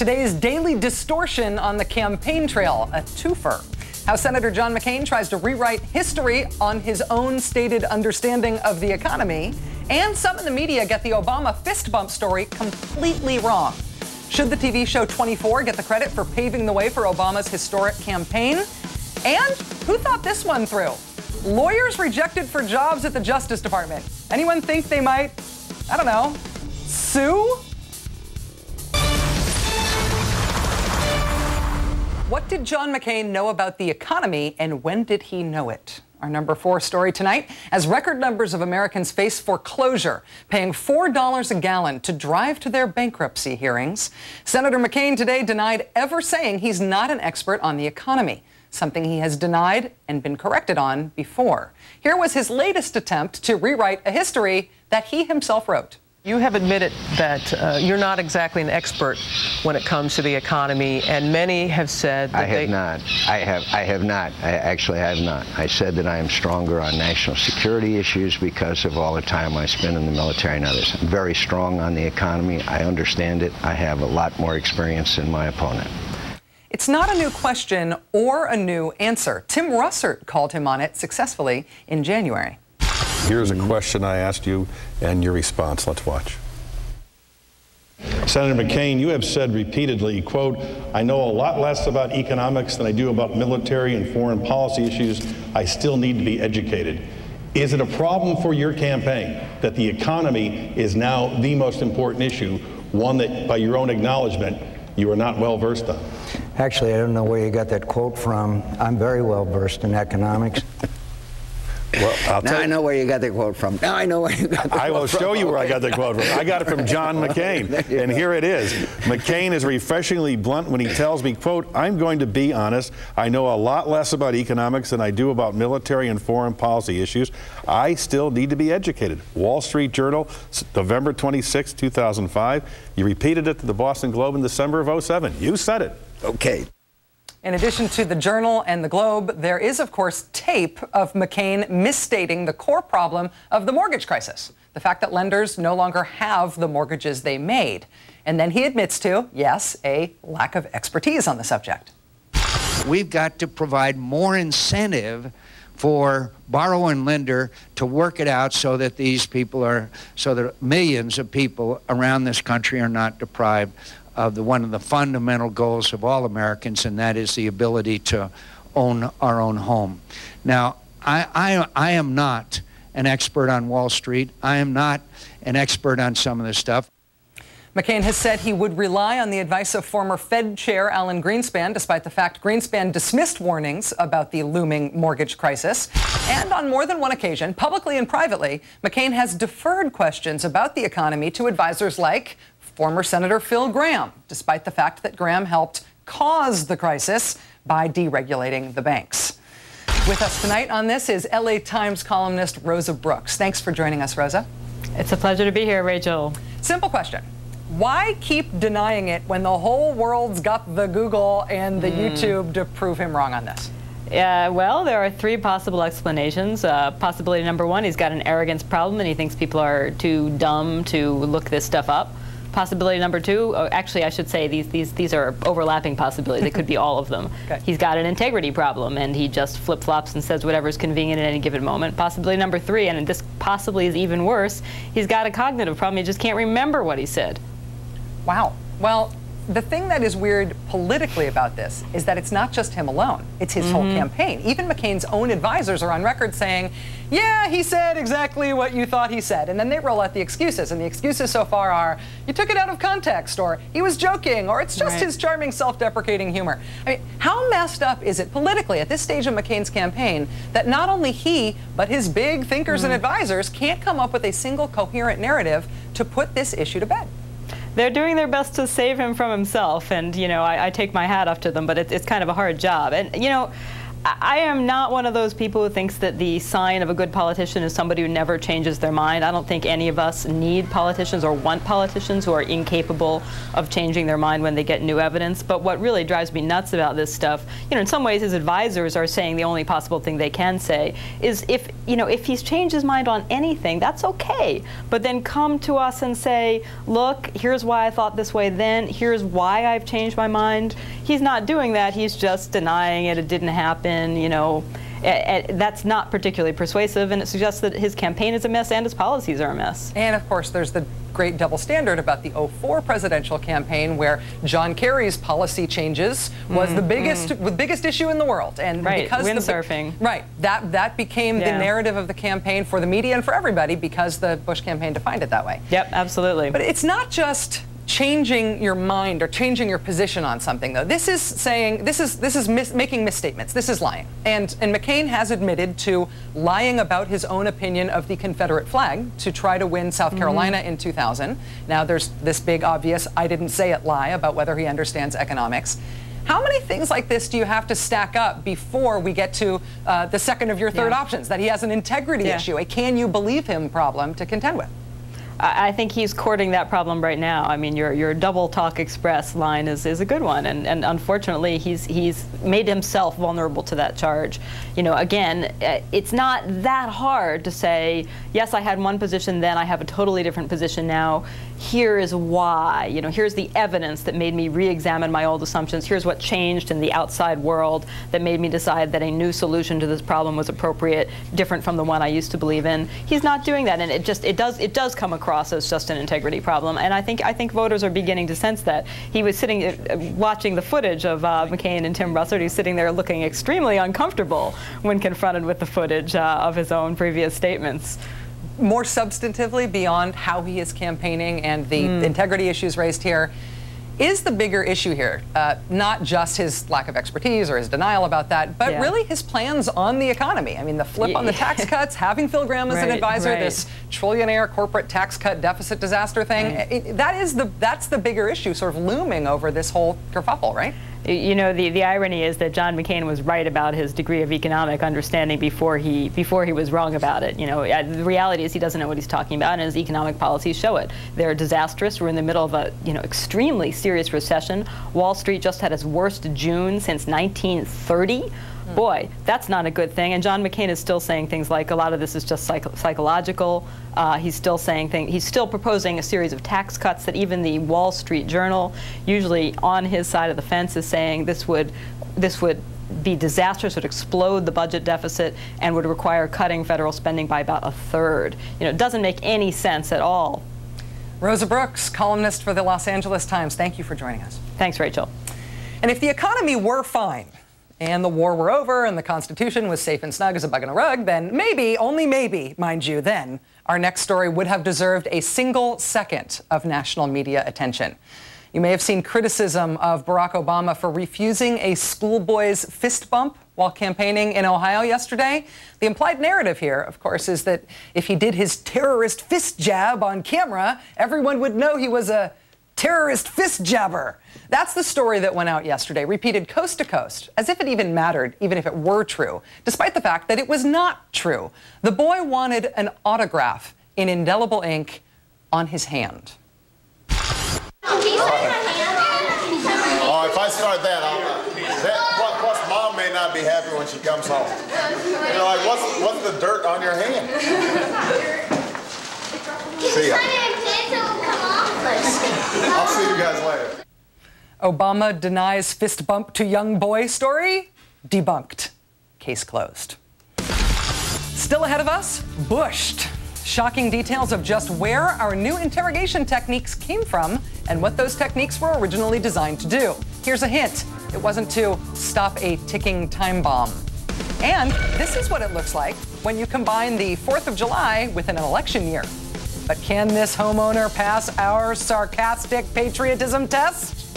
Today's daily distortion on the campaign trail, a twofer. How Senator John McCain tries to rewrite history on his own stated understanding of the economy. And some in the media get the Obama fist bump story completely wrong. Should the TV show 24 get the credit for paving the way for Obama's historic campaign? And who thought this one through? Lawyers rejected for jobs at the Justice Department. Anyone think they might, I don't know, sue? What did John McCain know about the economy, and when did he know it? Our number 4 story tonight, as record numbers of Americans face foreclosure, paying $4 a gallon to drive to their bankruptcy hearings. Senator McCain today denied ever saying he's not an expert on the economy, something he has denied and been corrected on before. Here was his latest attempt to rewrite a history that he himself wrote. You have admitted that you're not exactly an expert when it comes to the economy, and many have said that I have not. I have not. Actually, I have not. I said that I am stronger on national security issues because of all the time I spent in the military and others. I'm very strong on the economy. I understand it. I have a lot more experience than my opponent. It's not a new question or a new answer. Tim Russert called him on it successfully in January. Here's a question I asked you and your response. Let's watch. Senator McCain, you have said repeatedly, quote, I know a lot less about economics than I do about military and foreign policy issues. I still need to be educated. Is it a problem for your campaign that the economy is now the most important issue, one that, by your own acknowledgement, you are not well versed on? Actually, I don't know where you got that quote from. I'm very well versed in economics. Well, now I know where you got the quote from. Now I know where you got the quote from. I will show you where I got the quote from. I got it from John McCain, and here it is. McCain is refreshingly blunt when he tells me, quote, I'm going to be honest. I know a lot less about economics than I do about military and foreign policy issues. I still need to be educated. Wall Street Journal, November 26, 2005. You repeated it to the Boston Globe in December of 07. You said it. Okay. In addition to the Journal and the Globe, there is, of course, tape of McCain misstating the core problem of the mortgage crisis, the fact that lenders no longer have the mortgages they made. And then he admits to, yes, a lack of expertise on the subject. We've got to provide more incentive for borrower and lender to work it out so that these people are, so that millions of people around this country are not deprived of one of the fundamental goals of all Americans, and that is the ability to own our own home. Now, I am not an expert on Wall Street. I am not an expert on some of this stuff. McCain has said he would rely on the advice of former Fed Chair Alan Greenspan, despite the fact Greenspan dismissed warnings about the looming mortgage crisis. And on more than one occasion, publicly and privately, McCain has deferred questions about the economy to advisors like former Senator Phil Gramm, despite the fact that Gramm helped cause the crisis by deregulating the banks. With us tonight on this is LA Times columnist Rosa Brooks. Thanks for joining us, Rosa. It's a pleasure to be here, Rachel. Simple question. Why keep denying it when the whole world's got the Google and the YouTube to prove him wrong on this? Well, there are 3 possible explanations. Possibility number 1, he's got an arrogance problem and he thinks people are too dumb to look this stuff up. Possibility number 2, actually I should say these are overlapping possibilities. It could be all of them. Okay. He's got an integrity problem and he just flip-flops and says whatever is convenient at any given moment. Possibility number 3, and this possibly is even worse, he's got a cognitive problem. He just can't remember what he said. Wow. Well, the thing that is weird politically about this is that it's not just him alone. It's his whole campaign. Even McCain's own advisors are on record saying, yeah, he said exactly what you thought he said. And then they roll out the excuses. And the excuses so far are, you took it out of context, or he was joking, or it's just his charming self-deprecating humor. I mean, how messed up is it politically at this stage of McCain's campaign that not only he, but his big thinkers and advisors can't come up with a single coherent narrative to put this issue to bed? They're doing their best to save him from himself, and, you know, I take my hat off to them, but it's kind of a hard job. And, you know, I am not one of those people who thinks that the sign of a good politician is somebody who never changes their mind. I don't think any of us need politicians or want politicians who are incapable of changing their mind when they get new evidence. But what really drives me nuts about this stuff, in some ways his advisors are saying the only possible thing they can say is if he's changed his mind on anything, that's okay. But then come to us and say, look, here's why I thought this way then, here's why I've changed my mind. He's not doing that. He's just denying it. It didn't happen. That's not particularly persuasive, and it suggests that his campaign is a mess and his policies are a mess. And of course, there's the great double standard about the 2004 presidential campaign, where John Kerry's policy changes was the biggest issue in the world, and because windsurfing, that became the narrative of the campaign for the media and for everybody because the Bush campaign defined it that way. Yep, absolutely. But it's not just changing your mind or changing your position on something, though. This is making misstatements. This is lying. And McCain has admitted to lying about his own opinion of the Confederate flag to try to win South Carolina in 2000. Now there's this big obvious I didn't say it lie about whether he understands economics. How many things like this do you have to stack up before we get to the second of your third options, that he has an integrity issue, a can you believe him problem to contend with? I think he's courting that problem right now. I mean, your double talk express line is a good one, and unfortunately, he's made himself vulnerable to that charge. Again, it's not that hard to say, yes, I had one position then, I have a totally different position now. Here is why. Here's the evidence that made me re-examine my old assumptions. Here's what changed in the outside world that made me decide that a new solution to this problem was appropriate, different from the one I used to believe in. He's not doing that, and it does come across as just an integrity problem, and I think voters are beginning to sense that. He was sitting watching the footage of McCain and Tim Russert. He's sitting there looking extremely uncomfortable when confronted with the footage of his own previous statements. More substantively, beyond how he is campaigning and the integrity issues raised here, is the bigger issue here not just his lack of expertise or his denial about that, but really his plans on the economy? I mean, the flip on the tax cuts, having Phil Gramm as an advisor, this trillionaire corporate tax cut deficit disaster thing, that's the bigger issue sort of looming over this whole kerfuffle, right? The irony is that John McCain was right about his degree of economic understanding before he was wrong about it. The reality is he doesn't know what he's talking about, and his economic policies show it. They're disastrous. We're in the middle of a extremely serious recession. Wall Street just had its worst June since 1930. Boy, that's not a good thing. And John McCain is still saying things like a lot of this is just psychological. He's still saying he's still proposing a series of tax cuts that even the Wall Street Journal, usually on his side of the fence, is saying this would be disastrous, would explode the budget deficit, and would require cutting federal spending by about a third. It doesn't make any sense at all. Rosa Brooks, columnist for the Los Angeles Times, thank you for joining us. Thanks, Rachel. And if the economy were fine, and the war were over, and the Constitution was safe and snug as a bug in a rug, then maybe, only maybe, mind you, then our next story would have deserved a single second of national media attention. You may have seen criticism of Barack Obama for refusing a schoolboy's fist bump while campaigning in Ohio yesterday. The implied narrative here, of course, is that if he did his terrorist fist jab on camera, everyone would know he was a terrorist fist jabber. That's the story that went out yesterday, repeated coast to coast, as if it even mattered, even if it were true, despite the fact that it was not true. The boy wanted an autograph in indelible ink on his hand. Oh, if I start that, plus mom may not be happy when she comes home. Like, what's the dirt on your hand? See ya. I'll see you guys later. Obama denies fist bump to young boy story? Debunked. Case closed. Still ahead of us, bushed. Shocking details of just where our new interrogation techniques came from and what those techniques were originally designed to do. Here's a hint. It wasn't to stop a ticking time bomb. And this is what it looks like when you combine the 4th of July with an election year. But can this homeowner pass our sarcastic patriotism test?